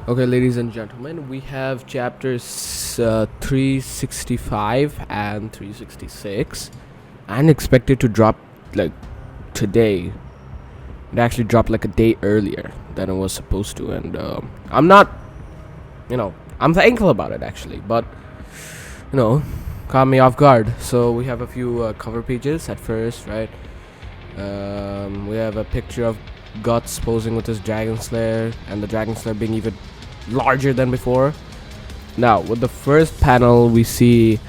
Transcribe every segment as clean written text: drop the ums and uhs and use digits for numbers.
Okay, ladies and gentlemen, we have chapters 365 and 366, and expected to drop like today. It actually dropped like a day earlier than it was supposed to, and I'm not, I'm thankful about it actually, but caught me off guard. So we have a few cover pages at first, right? We have a picture of Guts posing with his Dragon Slayer, and the Dragon Slayer being even larger than before. Now, with the first panel, we see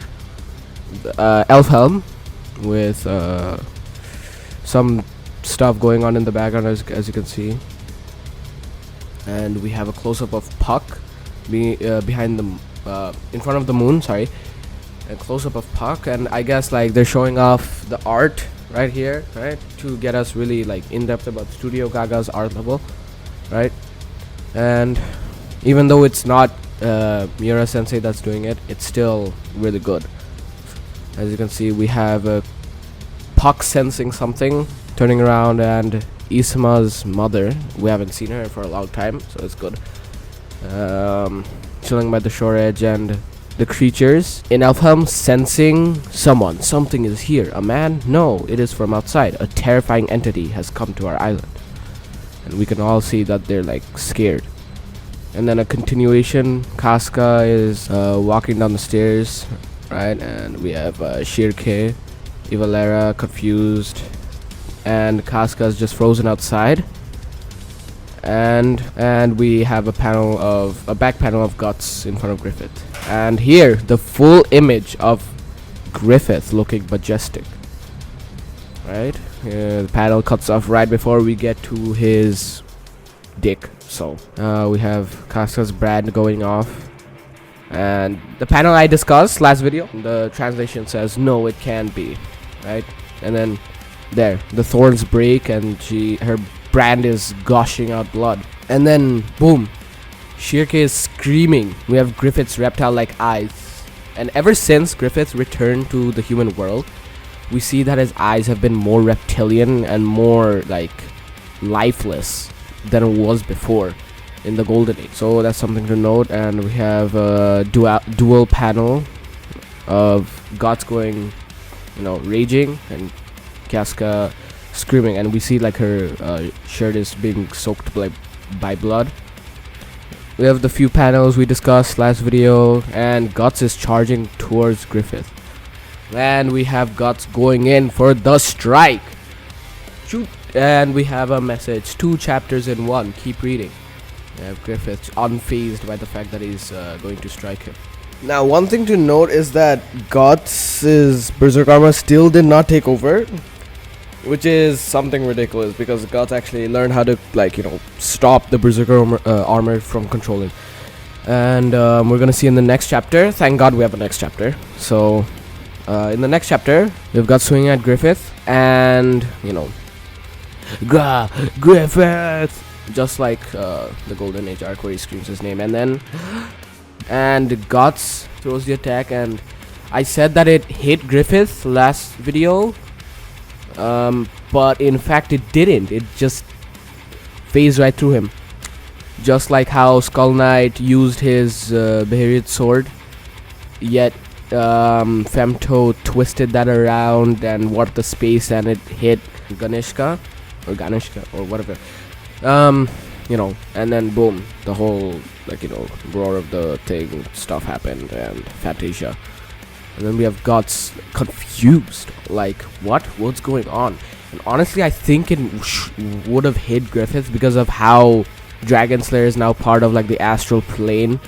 Elfhelm with some stuff going on in the background, as you can see, and we have a close-up of Puck behind the in front of the moon. Sorry, a close-up of Puck, and I guess like they're showing off the art right here, right, to get us really like in depth about Studio Gaga's art level, right? And even though it's not Miura Sensei that's doing it, it's still really good. As you can see, we have Puck sensing something, turning around, and Isama's mother, we haven't seen her for a long time, so it's good, chilling by the shore edge, and the creatures in Elfhelm sensing something is here. A man? No, it is from outside. A terrifying entity has come to our island, and we can all see that they're like scared. And then a continuation, Casca is walking down the stairs, right? And we have Shirke, Ivalera confused, and Casca is just frozen outside. And we have a back panel of Guts in front of Griffith. And here, the full image of Griffith looking majestic, right? The panel cuts off right before we get to his dick. So we have Casca's brand going off, and the panel I discussed last video, the translation says no, it can't be, right? And then there, the thorns break, and her brand is gushing out blood, and then boom, Shirke is screaming. We have Griffith's reptile-like eyes, and ever since Griffith's returned to the human world, we see that his eyes have been more reptilian and more like lifeless than it was before in the Golden Age. So that's something to note. And we have a dual panel of Guts going, raging, and Casca screaming, and we see like her shirt is being soaked by blood. We have the few panels we discussed last video, and Guts is charging towards Griffith, and we have Guts going in for the strike. Shoot. And we have a message, 2 chapters in 1, keep reading. We have Griffith unfazed by the fact that he's going to strike him. Now, one thing to note is that Guts' Berserk armor still did not take over, which is something ridiculous, because Guts actually learned how to stop the Berserk armor from controlling. And we're gonna see in the next chapter. Thank God we have a next chapter. So in the next chapter, we've got swinging at Griffith, and Griffith, just like the Golden Age arc where he screams his name, and Guts throws the attack, and I said that it hit Griffith last video, but in fact it didn't. It just phased right through him, just like how Skull Knight used his Beherit sword, yet Femto twisted that around and warped the space, and it hit Ganishka or whatever, and then boom, the whole roar of the thing stuff happened, and Fantasia. And then we have Guts confused, like what's going on? And honestly, I think it would have hit Griffith because of how Dragon Slayer is now part of the astral plane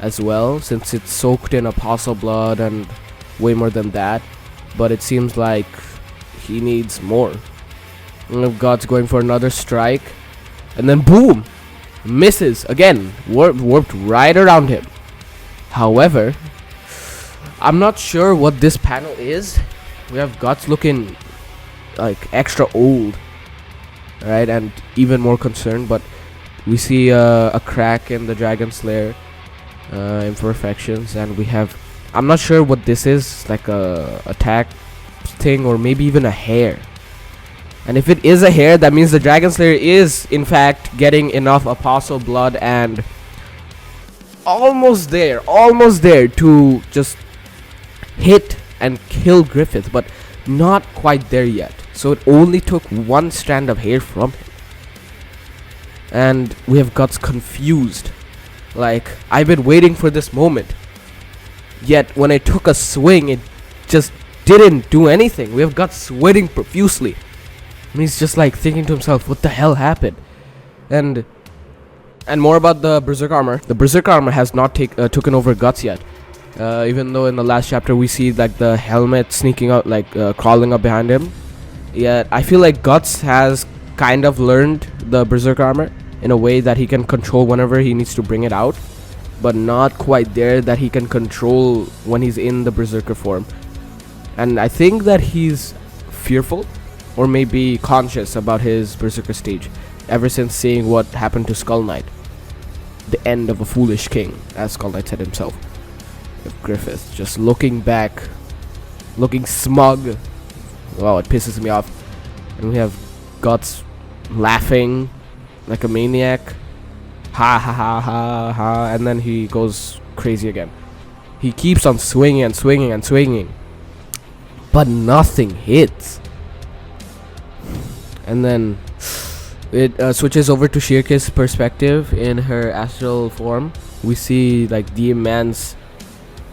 as well, since it's soaked in apostle blood and way more than that. But it seems like he needs more. And Guts going for another strike, and then boom, misses again, warped right around him. However, I'm not sure what this panel is. We have Guts looking like extra old, right, and even more concerned, but we see a crack in the Dragon Slayer imperfections, and we have, I'm not sure what this is, like a attack thing, or maybe even a hair. And if it is a hair, that means the Dragon Slayer is in fact getting enough apostle blood and almost there to just hit and kill Griffith, but not quite there yet. So it only took one strand of hair from him. And we have Guts confused. Like, I've been waiting for this moment. Yet when I took a swing, it just didn't do anything. We have Guts sweating profusely. And he's just like thinking to himself, what the hell happened? And more about the Berserk armor. The Berserk armor has not taken over Guts yet. Even though in the last chapter we see like the helmet sneaking out, like crawling up behind him. Yet I feel like Guts has kind of learned the Berserk armor in a way that he can control whenever he needs to bring it out, but not quite there that he can control when he's in the Berserker form. And I think that he's fearful or maybe conscious about his Berserker stage ever since seeing what happened to Skull Knight. The end of a foolish king, as Skull Knight said himself. If Griffith just looking back, looking smug. Wow, it pisses me off. And we have Guts laughing like a maniac. Ha ha ha ha ha. And then he goes crazy again. He keeps on swinging and swinging and swinging, but nothing hits. And then it switches over to Shirke's perspective. In her astral form, we see like the immense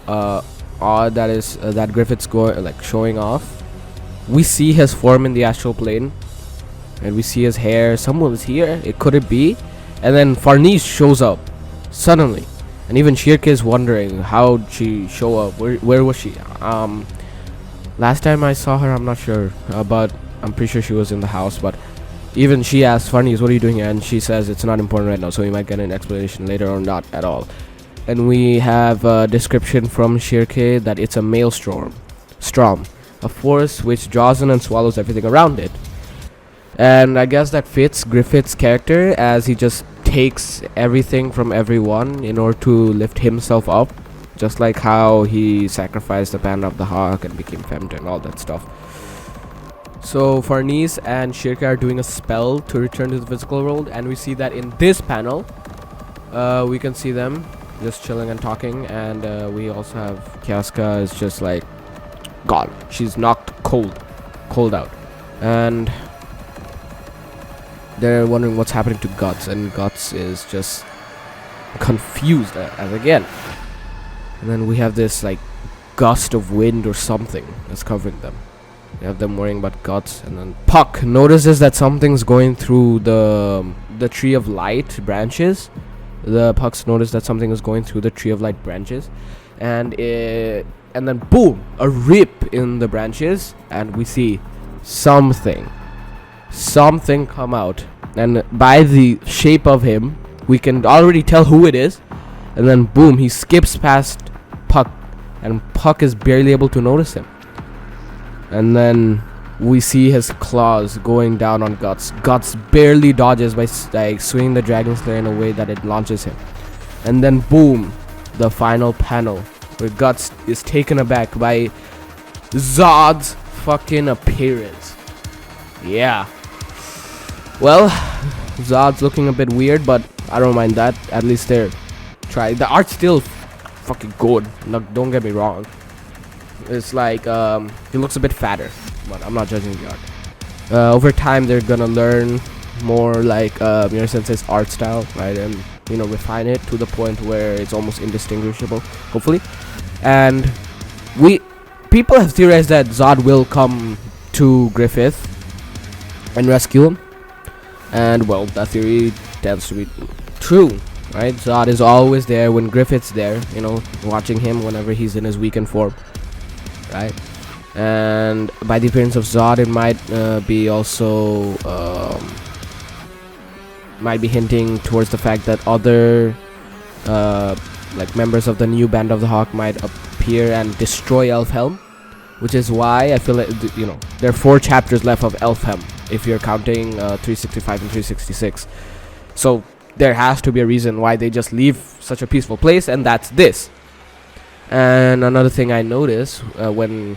awe that is that Griffith's showing off. We see his form in the astral plane, and we see his hair. Someone's here. Could it be? And then Farnese shows up suddenly, and even Shirke is wondering how'd she show up. Where was she? Last time I saw her, I'm not sure, but I'm pretty sure she was in the house. But even she asks Farnese, "What are you doing here?" And she says it's not important right now, so we might get an explanation later or not at all. And we have a description from Shirke that it's a maelstrom, a force which draws in and swallows everything around it. And I guess that fits Griffith's character, as he just takes everything from everyone in order to lift himself up, just like how he sacrificed the Band of the Hawk and became Femta and all that stuff. So Farnese and Shirke are doing a spell to return to the physical world, and we see that in this panel. We can see them just chilling and talking, and we also have Kiaska is just like gone. She's knocked cold out, and they're wondering what's happening to Guts, and Guts is just confused as again. And then we have this like gust of wind or something that's covering them. We have them worrying about Guts, and then Puck notices that something's going through the Tree of Light branches. The Pucks notice that something is going through the Tree of Light branches, and then boom, a rip in the branches, and we see something come out, and by the shape of him we can already tell who it is. And then boom, he skips past Puck, and Puck is barely able to notice him. And then we see his claws going down on Guts. Guts barely dodges by swinging the Dragon Slayer in a way that it launches him. And then boom, the final panel where Guts is taken aback by Zod's fucking appearance. Yeah. Well, Zod's looking a bit weird, but I don't mind that. At least they're trying. The art's still fucking good. No, don't get me wrong. It's like he looks a bit fatter, but I'm not judging the art. Over time, they're gonna learn more like Sensei's art style, right, and refine it to the point where it's almost indistinguishable, hopefully. And people have theorized that Zod will come to Griffith and rescue him, and well, that theory tends to be true, right? Zod is always there when Griffith's there, watching him whenever he's in his weakened form, right? And by the appearance of Zod, it might be also might be hinting towards the fact that other like members of the new Band of the Hawk might appear and destroy Elfhelm, which is why I feel like there are 4 chapters left of Elfhelm if you're counting 365 and 366. So there has to be a reason why they just leave such a peaceful place, and that's this. And another thing I notice when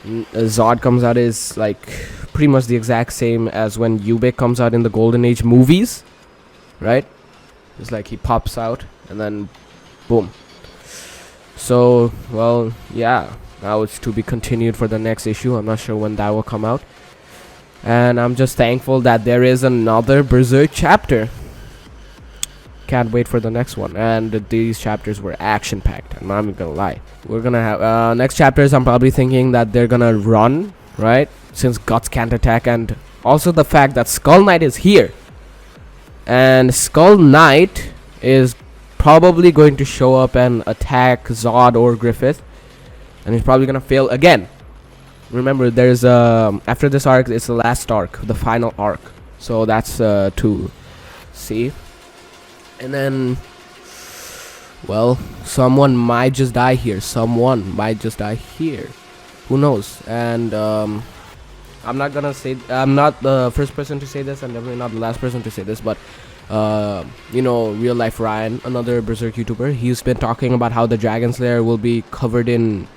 Zod comes out is like pretty much the exact same as when Ubik comes out in the Golden Age movies, right? It's like he pops out and then boom. So, well, yeah, now it's to be continued for the next issue. I'm not sure when that will come out. And I'm just thankful that there is another Berserk chapter. Can't wait for the next one. And these chapters were action packed. I'm not even gonna lie. We're gonna have next chapters. I'm probably thinking that they're gonna run, right? Since Guts can't attack, and also the fact that Skull Knight is here. And Skull Knight is probably going to show up and attack Zod or Griffith, and he's probably gonna fail again. Remember, there's after this arc, it's the last arc, the final arc. So that's to see. And then, well, someone might just die here. Someone might just die here. Who knows? And I'm not gonna say, I'm not the first person to say this, and definitely not the last person to say this, but you know, Real Life Ryan, another Berserk YouTuber, he's been talking about how the Dragon's Lair will be covered in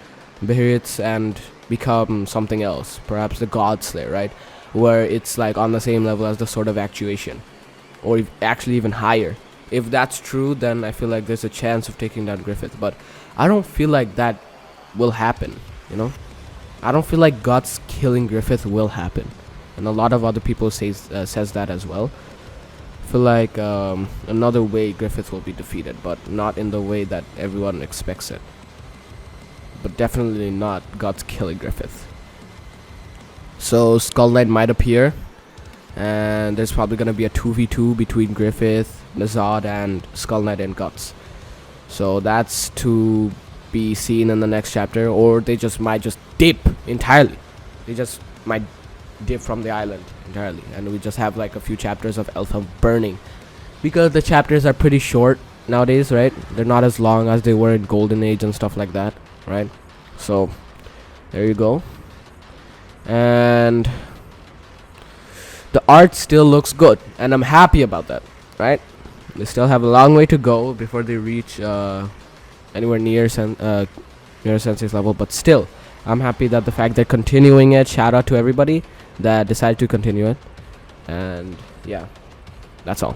Behirits and become something else, perhaps the God Slayer, right? Where it's like on the same level as the Sword of Actuation, or actually even higher. If that's true, then I feel like there's a chance of taking down Griffith, but I don't feel like that will happen, you know? I don't feel like Guts killing Griffith will happen, and a lot of other people says that as well. I feel like another way Griffith will be defeated, but not in the way that everyone expects it. But definitely not Guts killing Griffith. So Skull Knight might appear, and there's probably gonna be a 2v2 between Griffith, Zod, and Skull Knight and Guts. So that's to be seen in the next chapter, or they just might just dip entirely. They just might dip from the island entirely, and we just have like a few chapters of Elfhelm burning, because the chapters are pretty short nowadays, right? They're not as long as they were in Golden Age and stuff like that, right? So there you go. And the art still looks good, and I'm happy about that, right? They still have a long way to go before they reach anywhere near Sensei's level, but still, I'm happy that the fact they're continuing it. Shout out to everybody that decided to continue it. And yeah, that's all.